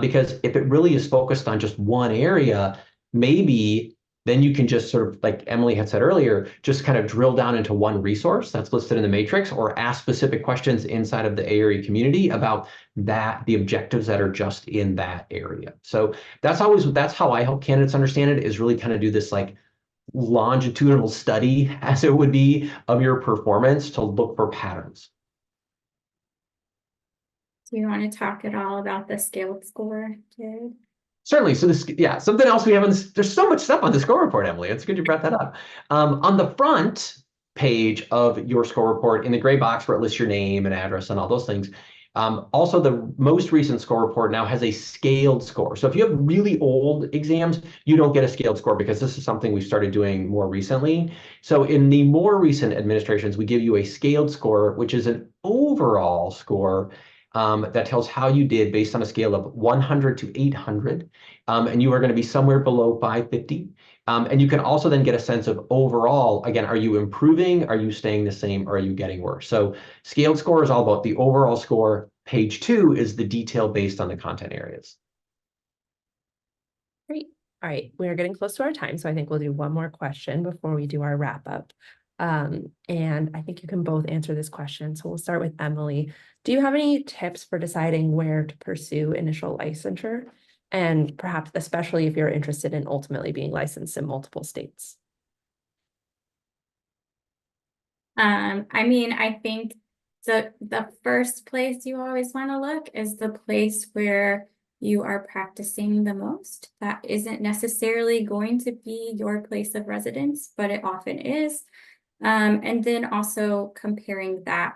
Because if it really is focused on just one area, maybe then you can just sort of, like Emily had said earlier, just kind of drill down into one resource that's listed in the matrix, or ask specific questions inside of the ARE community about the objectives that are just in that area. So that's how I help candidates understand it, is really kind of do this like longitudinal study, as it would be, of your performance to look for patterns. Do you want to talk at all about the scaled score, Jared? Certainly. So something else we have on this, there's so much stuff on the score report, Emily. It's good you brought that up. On the front page of your score report, in the gray box where it lists your name and address and all those things, also the most recent score report now has a scaled score. So if you have really old exams, you don't get a scaled score, because this is something we started doing more recently. So in the more recent administrations, we give you a scaled score, which is an overall score that tells how you did based on a scale of 100 to 800. And you are going to be somewhere below 550. And you can also then get a sense of overall, again, are you improving? Are you staying the same? Or are you getting worse? So scaled score is all about the overall score. Page 2 is the detail based on the content areas. Great. All right, we're getting close to our time, so I think we'll do one more question before we do our wrap up. And I think you can both answer this question. So we'll start with Emily. Do you have any tips for deciding where to pursue initial licensure? And perhaps especially if you're interested in ultimately being licensed in multiple states? I mean, I think So the first place you always want to look is the place where you are practicing the most. That isn't necessarily going to be your place of residence, but it often is. And then also comparing that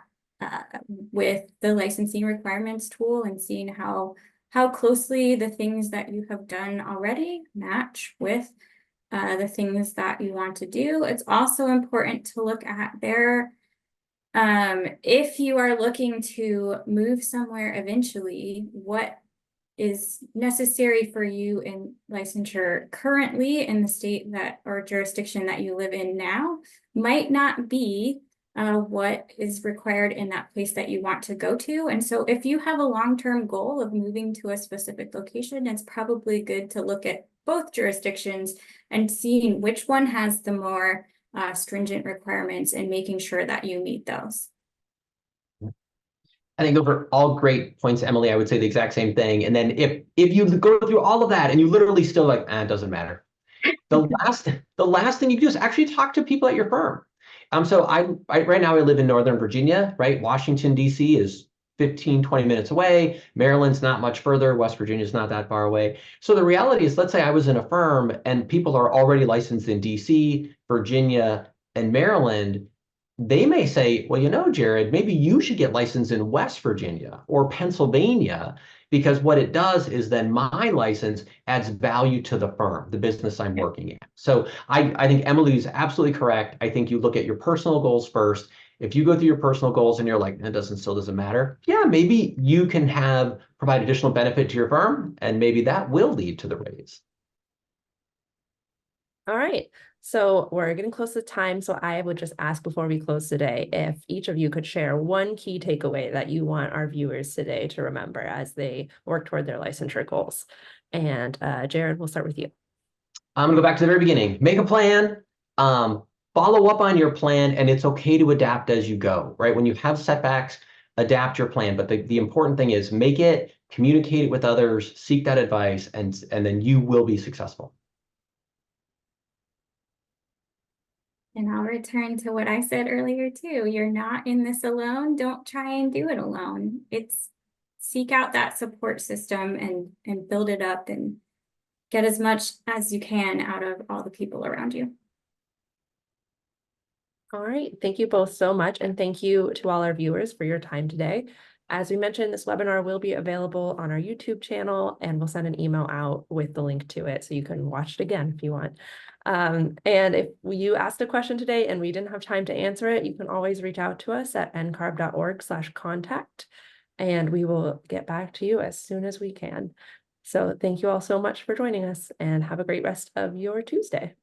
with the licensing requirements tool and seeing how closely the things that you have done already match with the things that you want to do. It's also important to look at their if you are looking to move somewhere eventually, what is necessary for you in licensure currently in the state that or jurisdiction that you live in now might not be what is required in that place that you want to go to. And so if you have a long-term goal of moving to a specific location, it's probably good to look at both jurisdictions and seeing which one has the more stringent requirements and making sure that you meet those. I think those are all great points, Emily. I would say the exact same thing. And then if you go through all of that and you literally still like, it doesn't matter. The last thing you do is actually talk to people at your firm. So I right now I live in Northern Virginia, right? Washington, D.C. is 15, 20 minutes away. Maryland's not much further. West Virginia's not that far away. So the reality is, let's say I was in a firm and people are already licensed in D.C., Virginia, and Maryland. They may say, well, Jared, maybe you should get licensed in West Virginia or Pennsylvania, because what it does is then my license adds value to the firm, the business I'm working at. So I think Emily is absolutely correct. I think you look at your personal goals first. If you go through your personal goals and you're like, it still doesn't matter. Yeah, maybe you can provide additional benefit to your firm, and maybe that will lead to the raise. All right, so we're getting close to time. So I would just ask before we close today, if each of you could share one key takeaway that you want our viewers today to remember as they work toward their licensure goals. And Jared, we'll start with you. I'm gonna go back to the very beginning. Make a plan, follow up on your plan, and it's okay to adapt as you go, right? When you have setbacks, adapt your plan. But the important thing is make it, communicate it with others, seek that advice, and then you will be successful. And I'll return to what I said earlier too. You're not in this alone. Don't try and do it alone. Seek out that support system and build it up and get as much as you can out of all the people around you. All right, thank you both so much. And thank you to all our viewers for your time today. As we mentioned, this webinar will be available on our YouTube channel, and we'll send an email out with the link to it so you can watch it again if you want. And if you asked a question today and we didn't have time to answer it, you can always reach out to us at ncarb.org/contact, and we will get back to you as soon as we can. So thank you all so much for joining us, and have a great rest of your Tuesday.